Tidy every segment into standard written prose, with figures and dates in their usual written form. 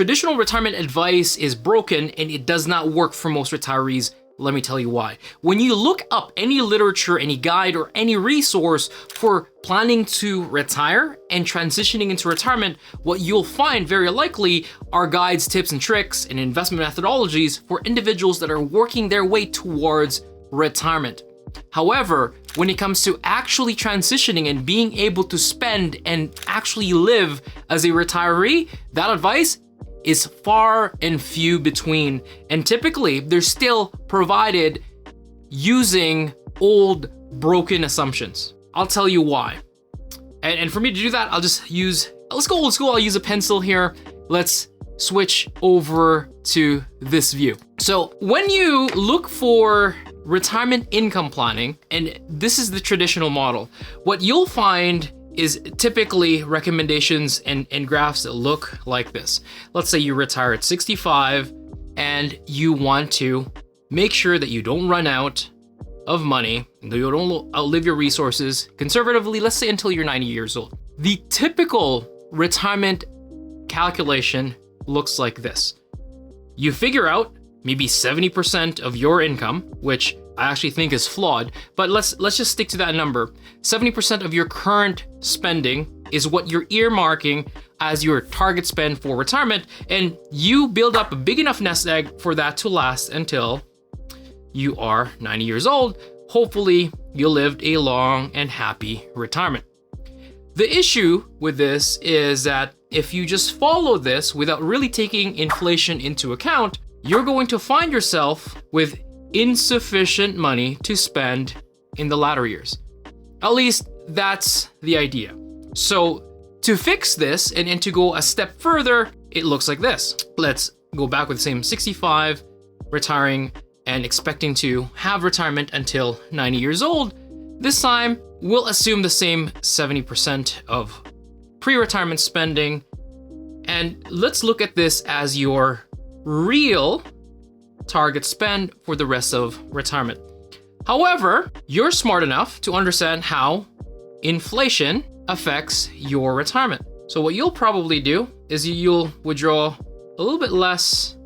traditional retirement advice is broken and it does not work for most retirees. Let me tell you why. When you look up any literature, any guide, or any resource for planning to retire and transitioning into retirement, what you'll find very likely are guides, tips, and tricks and investment methodologies for individuals that are working their way towards retirement. However, when it comes to actually transitioning and being able to spend and actually live as a retiree, that advice is far and few between, and typically they're still provided using old broken assumptions. I'll tell you why. And for me to do that, let's go old school. I'll use a pencil here. Let's switch over to this view. So when you look for retirement income planning, and this is the traditional model, what you'll find is typically recommendations and graphs that look like this. Let's say you retire at 65 and you want to make sure that you don't run out of money, and you don't outlive your resources conservatively, let's say until you're 90 years old. The typical retirement calculation looks like this. You figure out maybe 70% of your income, which I actually think is flawed, but let's just stick to that number. 70% of your current spending is what you're earmarking as your target spend for retirement, and you build up a big enough nest egg for that to last until you are 90 years old. Hopefully, you lived a long and happy retirement. The issue with this is that if you just follow this without really taking inflation into account, you're going to find yourself with insufficient money to spend in the latter years. At least that's the idea. So to fix this and to go a step further, it looks like this. Let's go back with the same 65, retiring and expecting to have retirement until 90 years old. This time, we'll assume the same 70% of pre-retirement spending. And let's look at this as your real target spend for the rest of retirement. However, you're smart enough to understand how inflation affects your retirement. So what you'll probably do is you'll withdraw a little bit less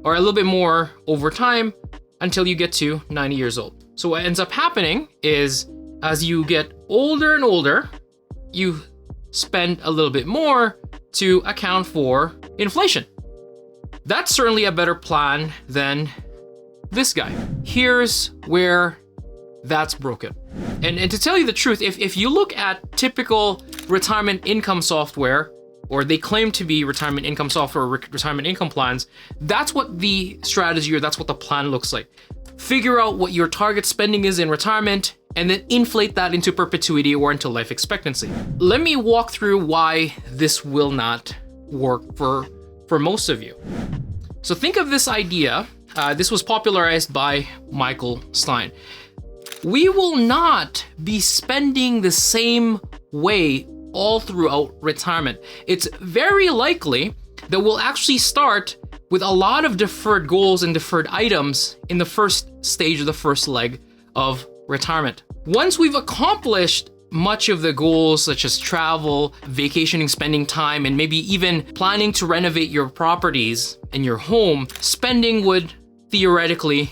or a little bit more over time until you get to 90 years old. So what ends up happening is as you get older and older, you spend a little bit more to account for inflation. That's certainly a better plan than this guy. Here's where that's broken. And to tell you the truth, if you look at typical retirement income software, or they claim to be retirement income software or retirement income plans, that's what the strategy or that's what the plan looks like. Figure out what your target spending is in retirement and then inflate that into perpetuity or into life expectancy. Let me walk through why this will not work for most of you. So think of this idea. This was popularized by Michael Stein. We will not be spending the same way all throughout retirement. It's very likely that we'll actually start with a lot of deferred goals and deferred items in the first stage of the first leg of retirement. Once we've accomplished much of the goals such as travel, vacationing, spending time, and maybe even planning to renovate your properties and your home, spending would theoretically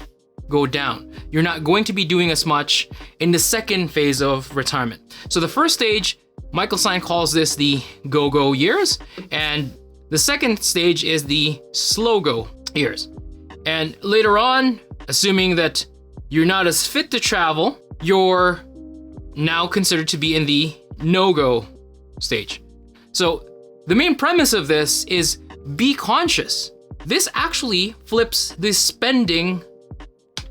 go down. You're not going to be doing as much in the second phase of retirement. So the first stage, Michael Stein calls this the go-go years, and the second stage is the slow-go years. And later on, assuming that you're not as fit to travel, you're now considered to be in the no-go stage. So the main premise of this is be conscious. This actually flips the spending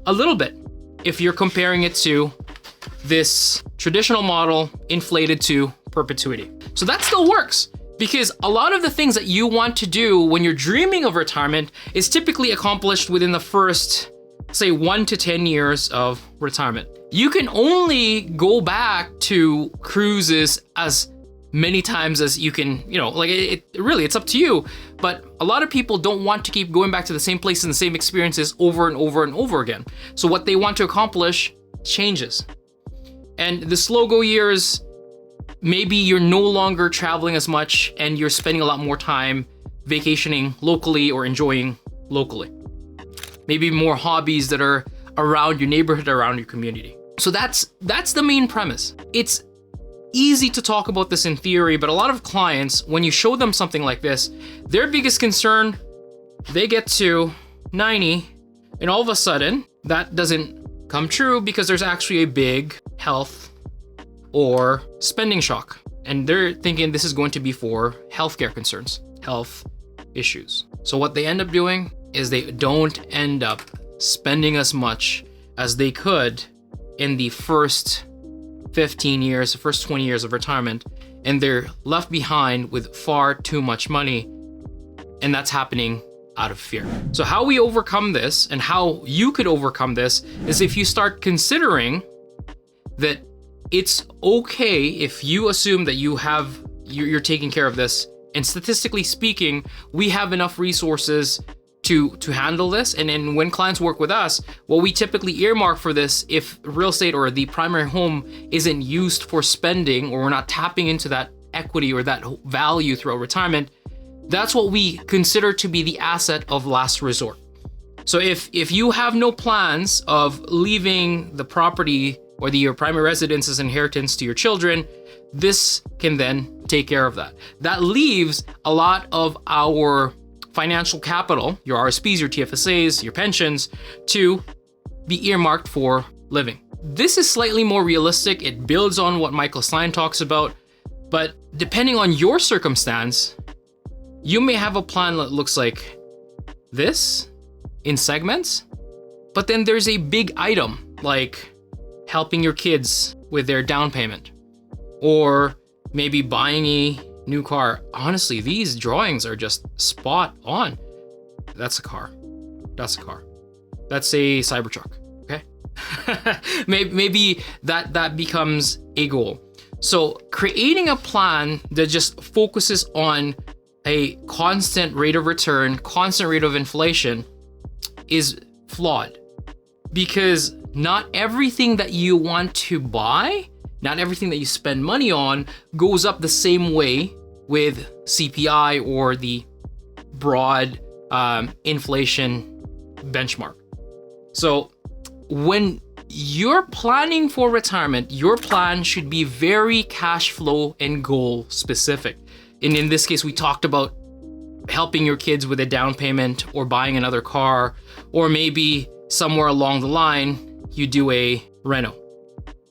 a little bit if you're comparing it to this traditional model inflated to perpetuity. So that still works because a lot of the things that you want to do when you're dreaming of retirement is typically accomplished within the first, say, 1 to 10 years of retirement. You can only go back to cruises as many times as you can, it's up to you. But a lot of people don't want to keep going back to the same place and the same experiences over and over and over again. So what they want to accomplish changes. And the slow-go years, maybe you're no longer traveling as much and you're spending a lot more time vacationing locally or enjoying locally. Maybe more hobbies that are around your neighborhood, around your community. So that's the main premise. It's easy to talk about this in theory, but a lot of clients, when you show them something like this, their biggest concern, they get to 90 and all of a sudden that doesn't come true because there's actually a big health or spending shock. And they're thinking this is going to be for healthcare concerns, health issues. So what they end up doing is they don't end up spending as much as they could in the first 15 years, the first 20 years of retirement, and they're left behind with far too much money, and that's happening out of fear. So how we overcome this and how you could overcome this is if you start considering that it's okay if you assume that you're taking care of this, and statistically speaking, we have enough resources to handle this. And then when clients work with us, what we typically earmark for this, if real estate or the primary home isn't used for spending, or we're not tapping into that equity or that value throughout retirement, that's what we consider to be the asset of last resort. So if you have no plans of leaving the property or your primary residence as inheritance to your children, this can then take care of that. That leaves a lot of our financial capital, your RSPs, your TFSAs, your pensions, to be earmarked for living. This is slightly more realistic. It builds on what Michael Stein talks about, but depending on your circumstance, you may have a plan that looks like this in segments, but then there's a big item like helping your kids with their down payment, or maybe buying a new car. Honestly, these drawings are just spot on. That's a car. That's a car. That's a Cybertruck. Okay. maybe that becomes a goal. So creating a plan that just focuses on a constant rate of return, constant rate of inflation is flawed, because not everything that you want to buy, not everything that you spend money on goes up the same way with CPI or the broad inflation benchmark. So when you're planning for retirement, your plan should be very cash flow and goal specific. And in this case, we talked about helping your kids with a down payment or buying another car, or maybe somewhere along the line, you do a reno.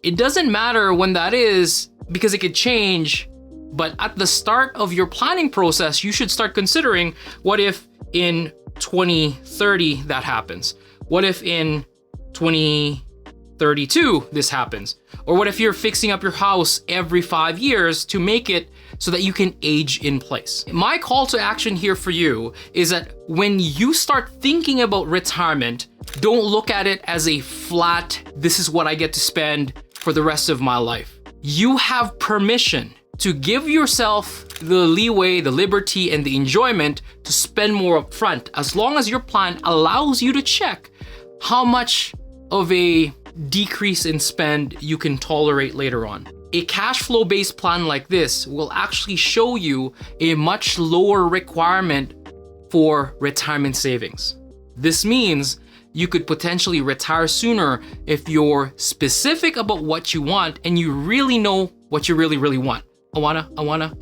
It doesn't matter when that is, because it could change, but at the start of your planning process, you should start considering, what if in 2030 that happens? What if in 2032 this happens? Or what if you're fixing up your house every 5 years to make it so that you can age in place? My call to action here for you is that when you start thinking about retirement, don't look at it as a flat, this is what I get to spend for the rest of my life. You have permission to give yourself the leeway, the liberty, and the enjoyment to spend more upfront, as long as your plan allows you to check how much of a decrease in spend you can tolerate later on. A cash flow based plan like this will actually show you a much lower requirement for retirement savings. This means you could potentially retire sooner if you're specific about what you want and you really know what you really want. I wanna. No,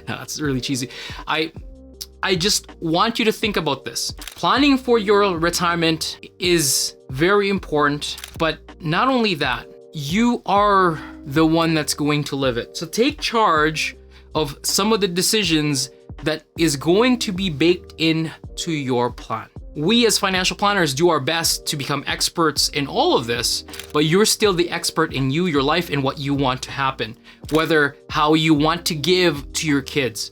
that's really cheesy. I just want you to think about this. Planning for your retirement is very important, but not only that, you are the one that's going to live it. So take charge of some of the decisions that is going to be baked into your plan. We as financial planners do our best to become experts in all of this, but you're still the expert in you, your life, and what you want to happen, whether how you want to give to your kids.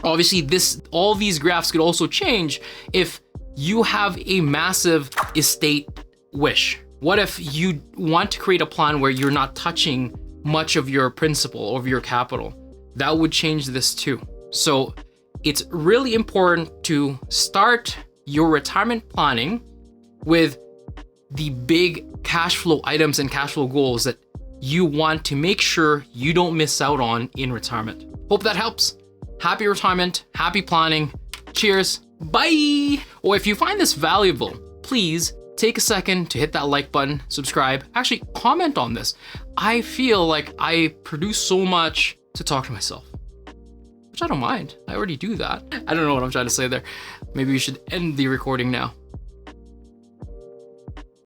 Obviously, all these graphs could also change if you have a massive estate wish. What if you want to create a plan where you're not touching much of your principal or of your capital? That would change this too. So it's really important to start your retirement planning with the big cash flow items and cash flow goals that you want to make sure you don't miss out on in retirement. Hope that helps. Happy retirement, happy planning. Cheers, bye! Or if you find this valuable, please take a second to hit that like button, subscribe, actually comment on this. I feel like I produce so much to talk to myself, which I don't mind. I already do that. I don't know what I'm trying to say there. Maybe we should end the recording now.